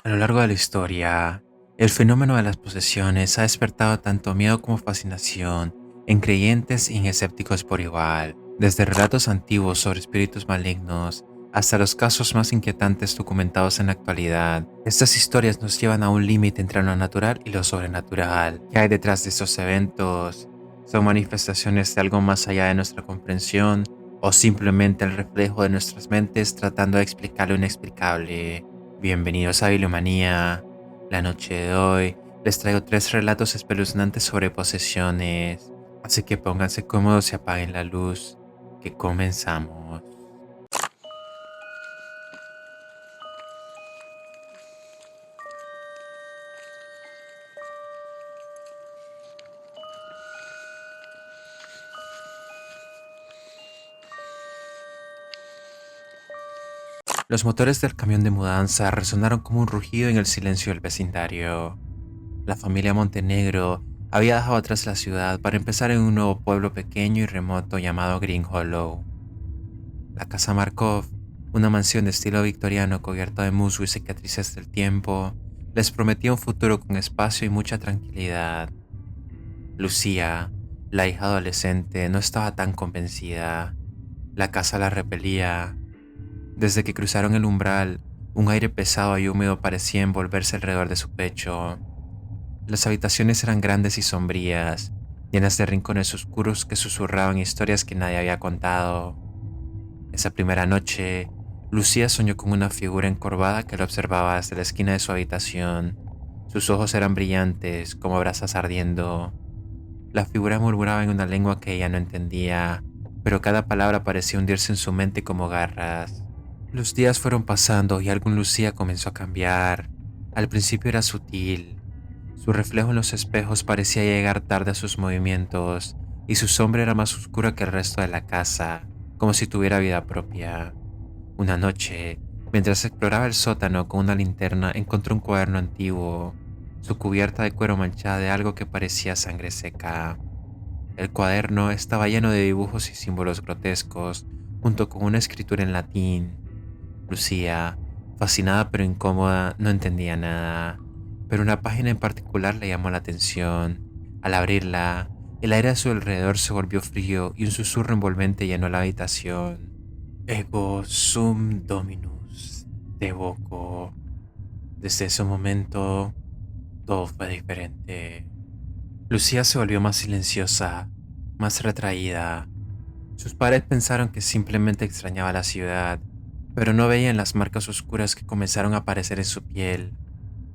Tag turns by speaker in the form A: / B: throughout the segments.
A: A lo largo de la historia, el fenómeno de las posesiones ha despertado tanto miedo como fascinación en creyentes y en escépticos por igual, desde relatos antiguos sobre espíritus malignos hasta los casos más inquietantes documentados en la actualidad. Estas historias nos llevan a un límite entre lo natural y lo sobrenatural. ¿Qué hay detrás de estos eventos? ¿Son manifestaciones de algo más allá de nuestra comprensión o simplemente el reflejo de nuestras mentes tratando de explicar lo inexplicable? Bienvenidos a Bibliomanía. La noche de hoy les traigo 3 relatos espeluznantes sobre posesiones, así que pónganse cómodos y apaguen la luz, que comenzamos. Los motores del camión de mudanza resonaron como un rugido en el silencio del vecindario. La familia Montenegro había dejado atrás la ciudad para empezar en un nuevo pueblo pequeño y remoto llamado Green Hollow. La casa Markov, una mansión de estilo victoriano cubierta de musgo y cicatrices del tiempo, les prometía un futuro con espacio y mucha tranquilidad. Lucía, la hija adolescente, no estaba tan convencida. La casa la repelía. Desde que cruzaron el umbral, un aire pesado y húmedo parecía envolverse alrededor de su pecho. Las habitaciones eran grandes y sombrías, llenas de rincones oscuros que susurraban historias que nadie había contado. Esa primera noche, Lucía soñó con una figura encorvada que la observaba desde la esquina de su habitación. Sus ojos eran brillantes, como brasas ardiendo. La figura murmuraba en una lengua que ella no entendía, pero cada palabra parecía hundirse en su mente como garras. Los días fueron pasando y algo en Lucía comenzó a cambiar. Al principio era sutil. Su reflejo en los espejos parecía llegar tarde a sus movimientos, y su sombra era más oscura que el resto de la casa, como si tuviera vida propia. Una noche, mientras exploraba el sótano con una linterna, encontró un cuaderno antiguo, su cubierta de cuero manchada de algo que parecía sangre seca. El cuaderno estaba lleno de dibujos y símbolos grotescos, junto con una escritura en latín. Lucía, fascinada pero incómoda, no entendía nada, pero una página en particular le llamó la atención. Al abrirla, el aire a su alrededor se volvió frío y un susurro envolvente llenó la habitación. Ego sum dominus, te evoco. Desde ese momento, todo fue diferente. Lucía se volvió más silenciosa, más retraída. Sus padres pensaron que simplemente extrañaba la ciudad, pero no veían las marcas oscuras que comenzaron a aparecer en su piel,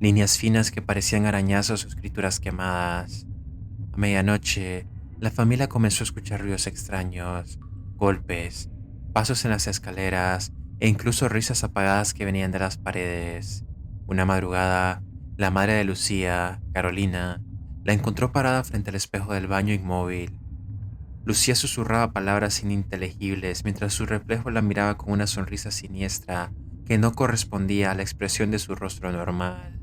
A: líneas finas que parecían arañazos o escrituras quemadas. A medianoche, la familia comenzó a escuchar ruidos extraños, golpes, pasos en las escaleras e incluso risas apagadas que venían de las paredes. Una madrugada, la madre de Lucía, Carolina, la encontró parada frente al espejo del baño inmóvil. Lucía susurraba palabras ininteligibles mientras su reflejo la miraba con una sonrisa siniestra que no correspondía a la expresión de su rostro normal.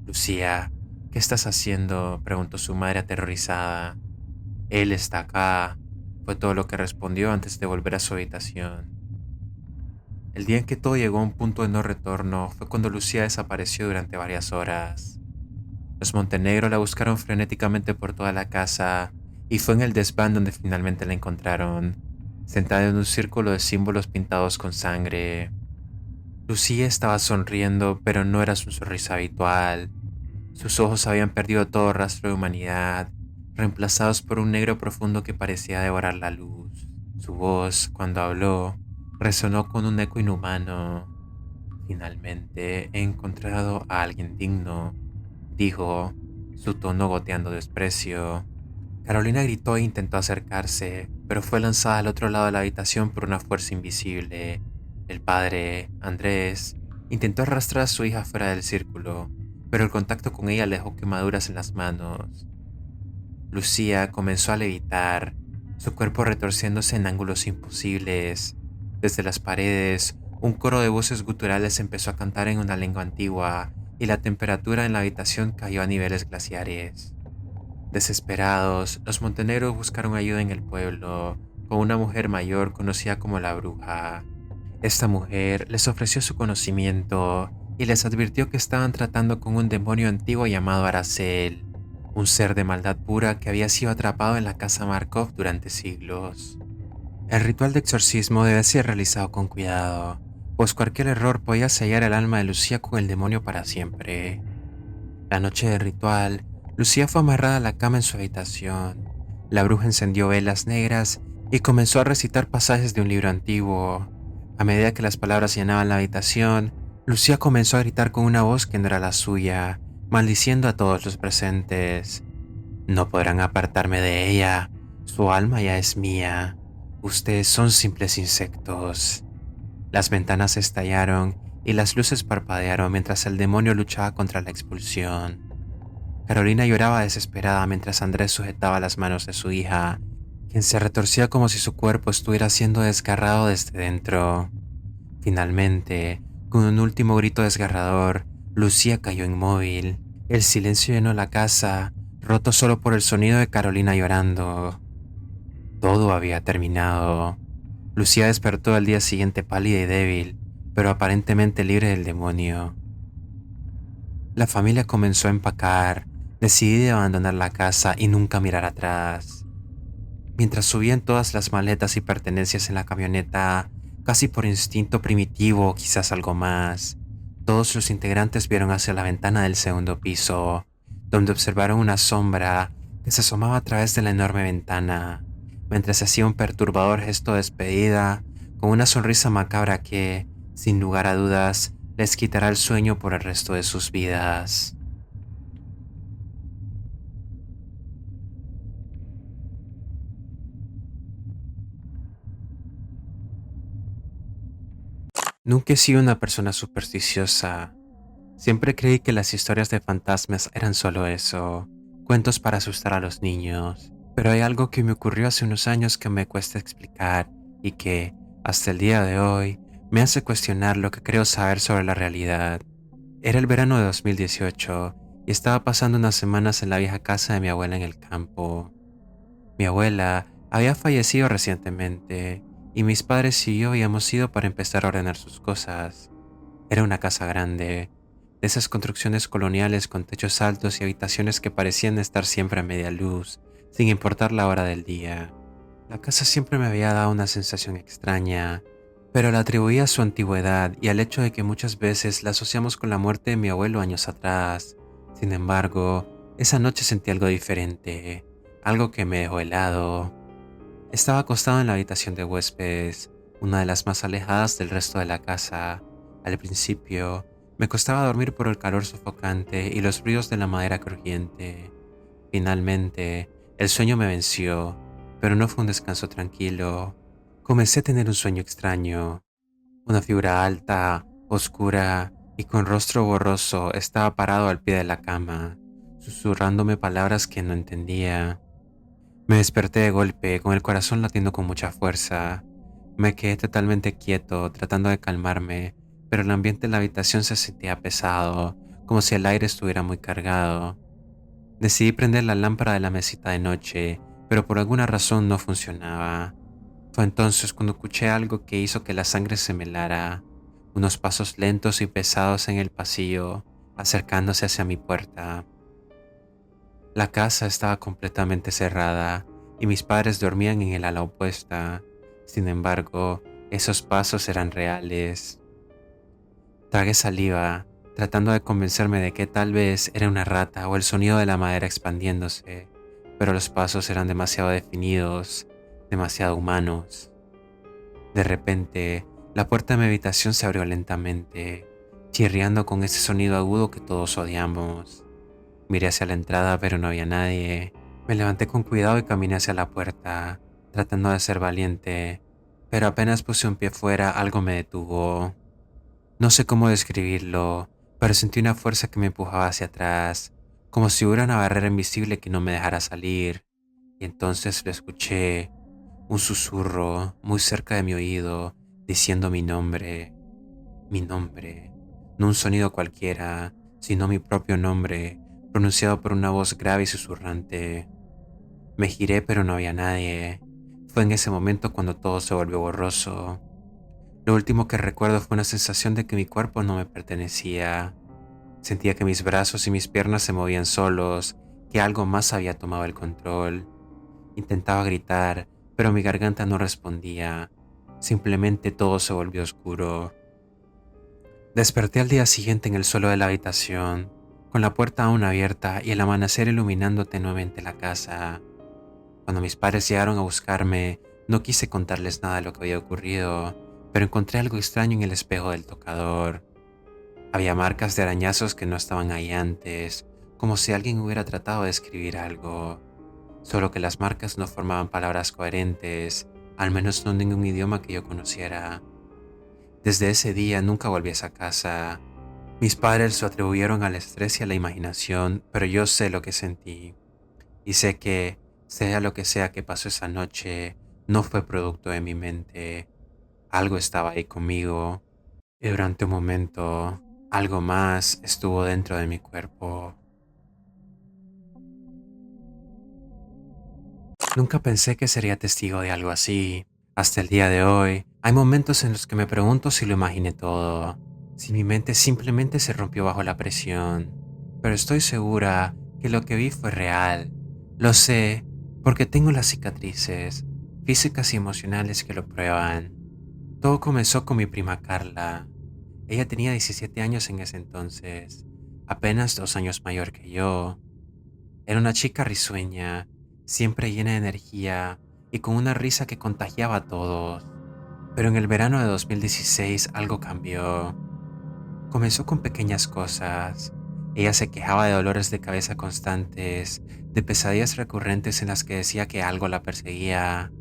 A: Lucía, ¿qué estás haciendo?, preguntó su madre aterrorizada. Él está acá, fue todo lo que respondió antes de volver a su habitación. El día en que todo llegó a un punto de no retorno fue cuando Lucía desapareció durante varias horas. Los Montenegro la buscaron frenéticamente por toda la casa y fue en el desván donde finalmente la encontraron, sentada en un círculo de símbolos pintados con sangre. Lucía estaba sonriendo, pero no era su sonrisa habitual. Sus ojos habían perdido todo rastro de humanidad, reemplazados por un negro profundo que parecía devorar la luz. Su voz, cuando habló, resonó con un eco inhumano. Finalmente he encontrado a alguien digno, dijo, su tono goteando desprecio. Carolina gritó e intentó acercarse, pero fue lanzada al otro lado de la habitación por una fuerza invisible. El padre, Andrés, intentó arrastrar a su hija fuera del círculo, pero el contacto con ella le dejó quemaduras en las manos. Lucía comenzó a levitar, su cuerpo retorciéndose en ángulos imposibles. Desde las paredes, un coro de voces guturales empezó a cantar en una lengua antigua, y la temperatura en la habitación cayó a niveles glaciares. Desesperados, los Montenegro buscaron ayuda en el pueblo, con una mujer mayor conocida como la bruja. Esta mujer les ofreció su conocimiento y les advirtió que estaban tratando con un demonio antiguo llamado Aracel, un ser de maldad pura que había sido atrapado en la casa Markov durante siglos. El ritual de exorcismo debe ser realizado con cuidado, pues cualquier error podía sellar el alma de Lucía con el demonio para siempre. La noche del ritual, Lucía fue amarrada a la cama en su habitación. La bruja encendió velas negras y comenzó a recitar pasajes de un libro antiguo. A medida que las palabras llenaban la habitación, Lucía comenzó a gritar con una voz que no era la suya, maldiciendo a todos los presentes. No podrán apartarme de ella, su alma ya es mía. Ustedes son simples insectos. Las ventanas estallaron y las luces parpadearon mientras el demonio luchaba contra la expulsión. Carolina lloraba desesperada mientras Andrés sujetaba las manos de su hija, quien se retorcía como si su cuerpo estuviera siendo desgarrado desde dentro. Finalmente, con un último grito desgarrador, Lucía cayó inmóvil. El silencio llenó la casa, roto solo por el sonido de Carolina llorando. Todo había terminado. Lucía despertó al día siguiente pálida y débil, pero aparentemente libre del demonio. La familia comenzó a empacar, decidida a abandonar la casa y nunca mirar atrás. Mientras subían todas las maletas y pertenencias en la camioneta, casi por instinto primitivo o quizás algo más, todos los integrantes vieron hacia la ventana del segundo piso, donde observaron una sombra que se asomaba a través de la enorme ventana, mientras hacía un perturbador gesto de despedida, con una sonrisa macabra que, sin lugar a dudas, les quitará el sueño por el resto de sus vidas. Nunca he sido una persona supersticiosa. Siempre creí que las historias de fantasmas eran solo eso, cuentos para asustar a los niños. Pero hay algo que me ocurrió hace unos años que me cuesta explicar y que, hasta el día de hoy, me hace cuestionar lo que creo saber sobre la realidad. Era el verano de 2018 y estaba pasando unas semanas en la vieja casa de mi abuela en el campo. Mi abuela había fallecido recientemente y mis padres y yo habíamos ido para empezar a ordenar sus cosas. Era una casa grande, de esas construcciones coloniales con techos altos y habitaciones que parecían estar siempre a media luz, sin importar la hora del día. La casa siempre me había dado una sensación extraña, pero la atribuía a su antigüedad y al hecho de que muchas veces la asociamos con la muerte de mi abuelo años atrás. Sin embargo, esa noche sentí algo diferente, algo que me dejó helado. Estaba acostado en la habitación de huéspedes, una de las más alejadas del resto de la casa. Al principio, me costaba dormir por el calor sofocante y los ruidos de la madera crujiente. Finalmente, el sueño me venció, pero no fue un descanso tranquilo. Comencé a tener un sueño extraño. Una figura alta, oscura y con rostro borroso estaba parado al pie de la cama, susurrándome palabras que no entendía. Me desperté de golpe, con el corazón latiendo con mucha fuerza. Me quedé totalmente quieto, tratando de calmarme, pero el ambiente en la habitación se sentía pesado, como si el aire estuviera muy cargado. Decidí prender la lámpara de la mesita de noche, pero por alguna razón no funcionaba. Fue entonces cuando escuché algo que hizo que la sangre se me helara, unos pasos lentos y pesados en el pasillo, acercándose hacia mi puerta. La casa estaba completamente cerrada y mis padres dormían en el ala opuesta. Sin embargo, esos pasos eran reales. Tragué saliva, tratando de convencerme de que tal vez era una rata o el sonido de la madera expandiéndose, pero los pasos eran demasiado definidos, demasiado humanos. De repente, la puerta de mi habitación se abrió lentamente, chirriando con ese sonido agudo que todos odiamos. Miré hacia la entrada, pero no había nadie. Me levanté con cuidado y caminé hacia la puerta, tratando de ser valiente, pero apenas puse un pie fuera, algo me detuvo. No sé cómo describirlo, pero sentí una fuerza que me empujaba hacia atrás, como si hubiera una barrera invisible que no me dejara salir. Y entonces lo escuché, un susurro muy cerca de mi oído, diciendo mi nombre, no un sonido cualquiera, sino mi propio nombre, pronunciado por una voz grave y susurrante. Me giré pero no había nadie. Fue en ese momento cuando todo se volvió borroso. Lo último que recuerdo fue una sensación de que mi cuerpo no me pertenecía. Sentía que mis brazos y mis piernas se movían solos, que algo más había tomado el control. Intentaba gritar, pero mi garganta no respondía. Simplemente todo se volvió oscuro. Desperté al día siguiente en el suelo de la habitación, con la puerta aún abierta y el amanecer iluminando tenuemente la casa. Cuando mis padres llegaron a buscarme, no quise contarles nada de lo que había ocurrido, pero encontré algo extraño en el espejo del tocador. Había marcas de arañazos que no estaban ahí antes, como si alguien hubiera tratado de escribir algo, solo que las marcas no formaban palabras coherentes, al menos no en ningún idioma que yo conociera. Desde ese día nunca volví a esa casa. Mis padres lo atribuyeron al estrés y a la imaginación, pero yo sé lo que sentí. Y sé que, sea lo que sea que pasó esa noche, no fue producto de mi mente. Algo estaba ahí conmigo. Y durante un momento, algo más estuvo dentro de mi cuerpo. Nunca pensé que sería testigo de algo así. Hasta el día de hoy, hay momentos en los que me pregunto si lo imaginé todo, si mi mente simplemente se rompió bajo la presión. Pero estoy segura que lo que vi fue real. Lo sé porque tengo las cicatrices físicas y emocionales que lo prueban. Todo comenzó con mi prima Carla. Ella tenía 17 años en ese entonces, apenas 2 años mayor que yo. Era una chica risueña, siempre llena de energía y con una risa que contagiaba a todos. Pero en el verano de 2016 algo cambió. Comenzó con pequeñas cosas. Ella se quejaba de dolores de cabeza constantes, de pesadillas recurrentes en las que decía que algo la perseguía.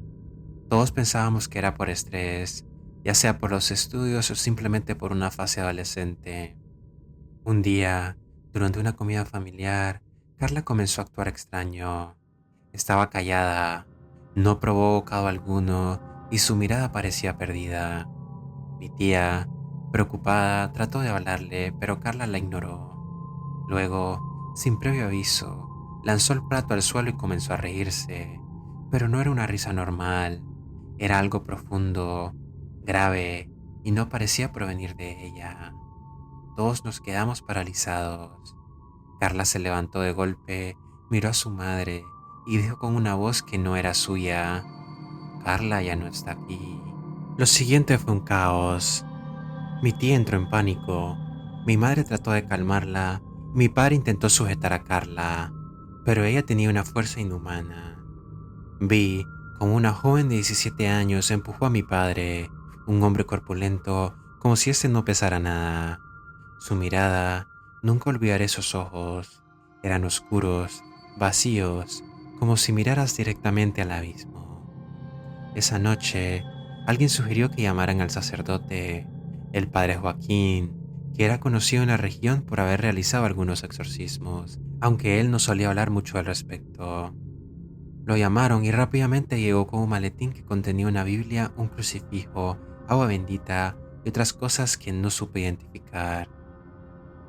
A: Todos pensábamos que era por estrés, ya sea por los estudios o simplemente por una fase adolescente. Un día, durante una comida familiar, Carla comenzó a actuar extraño. Estaba callada, no probó bocado alguno y su mirada parecía perdida. Mi tía, preocupada, trató de hablarle, pero Carla la ignoró. Luego, sin previo aviso, lanzó el plato al suelo y comenzó a reírse. Pero no era una risa normal, era algo profundo, grave, y no parecía provenir de ella. Todos nos quedamos paralizados. Carla se levantó de golpe, miró a su madre y dijo con una voz que no era suya: Carla ya no está aquí. Lo siguiente fue un caos. Mi tía entró en pánico. Mi madre trató de calmarla. Mi padre intentó sujetar a Carla, pero ella tenía una fuerza inhumana. Vi como una joven de 17 años empujó a mi padre, un hombre corpulento, como si este no pesara nada. Su mirada, nunca olvidaré esos ojos, eran oscuros, vacíos, como si miraras directamente al abismo. Esa noche, alguien sugirió que llamaran al sacerdote, el padre Joaquín, que era conocido en la región por haber realizado algunos exorcismos, aunque él no solía hablar mucho al respecto. Lo llamaron y rápidamente llegó con un maletín que contenía una Biblia, un crucifijo, agua bendita y otras cosas que no supe identificar.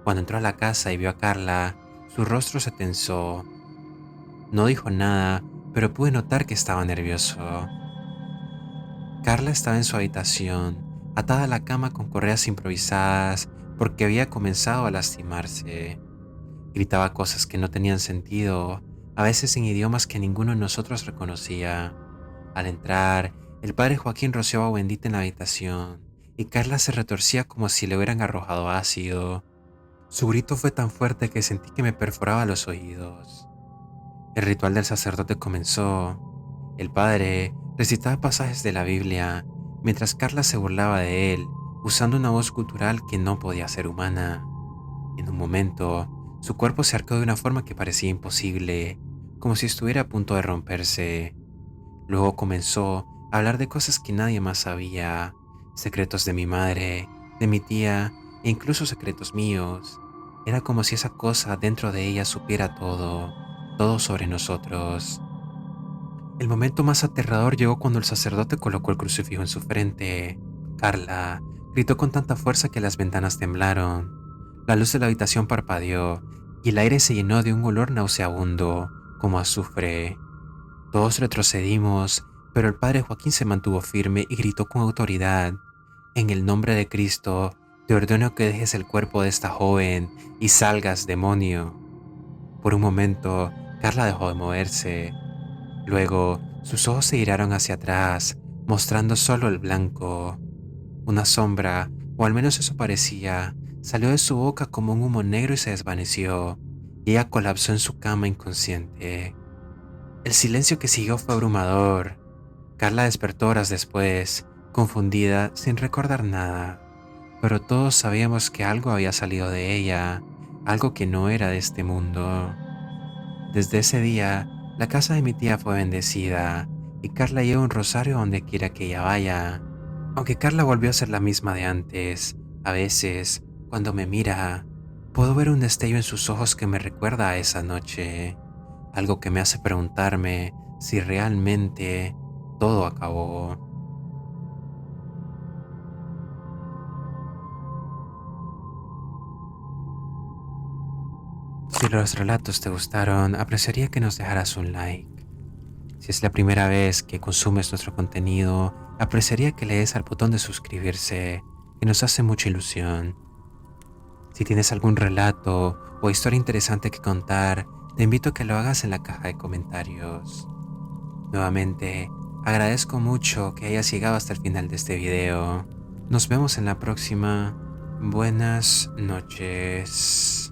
A: Cuando entró a la casa y vio a Carla, su rostro se tensó. No dijo nada, pero pude notar que estaba nervioso. Carla estaba en su habitación, atada a la cama con correas improvisadas porque había comenzado a lastimarse. Gritaba cosas que no tenían sentido, a veces en idiomas que ninguno de nosotros reconocía. Al entrar, el padre Joaquín roció agua bendita en la habitación y Carla se retorcía como si le hubieran arrojado ácido. Su grito fue tan fuerte que sentí que me perforaba los oídos. El ritual del sacerdote comenzó. El padre recitaba pasajes de la Biblia, mientras Carla se burlaba de él, usando una voz gutural que no podía ser humana. En un momento, su cuerpo se arqueó de una forma que parecía imposible, como si estuviera a punto de romperse. Luego comenzó a hablar de cosas que nadie más sabía, secretos de mi madre, de mi tía e incluso secretos míos. Era como si esa cosa dentro de ella supiera todo, todo sobre nosotros. El momento más aterrador llegó cuando el sacerdote colocó el crucifijo en su frente. Carla gritó con tanta fuerza que las ventanas temblaron. La luz de la habitación parpadeó y el aire se llenó de un olor nauseabundo, como azufre. Todos retrocedimos, pero el padre Joaquín se mantuvo firme y gritó con autoridad: En el nombre de Cristo, te ordeno que dejes el cuerpo de esta joven y salgas, demonio. Por un momento, Carla dejó de moverse. Luego, sus ojos se giraron hacia atrás, mostrando solo el blanco. Una sombra, o al menos eso parecía, salió de su boca como un humo negro y se desvaneció, y ella colapsó en su cama inconsciente. El silencio que siguió fue abrumador. Carla despertó horas después, confundida, sin recordar nada, pero todos sabíamos que algo había salido de ella, algo que no era de este mundo. Desde ese día, la casa de mi tía fue bendecida, y Carla lleva un rosario donde quiera que ella vaya. Aunque Carla volvió a ser la misma de antes, a veces, cuando me mira, puedo ver un destello en sus ojos que me recuerda a esa noche, algo que me hace preguntarme si realmente todo acabó. Si los relatos te gustaron, apreciaría que nos dejaras un like. Si es la primera vez que consumes nuestro contenido, apreciaría que le des al botón de suscribirse, que nos hace mucha ilusión. Si tienes algún relato o historia interesante que contar, te invito a que lo hagas en la caja de comentarios. Nuevamente, agradezco mucho que hayas llegado hasta el final de este video. Nos vemos en la próxima. Buenas noches.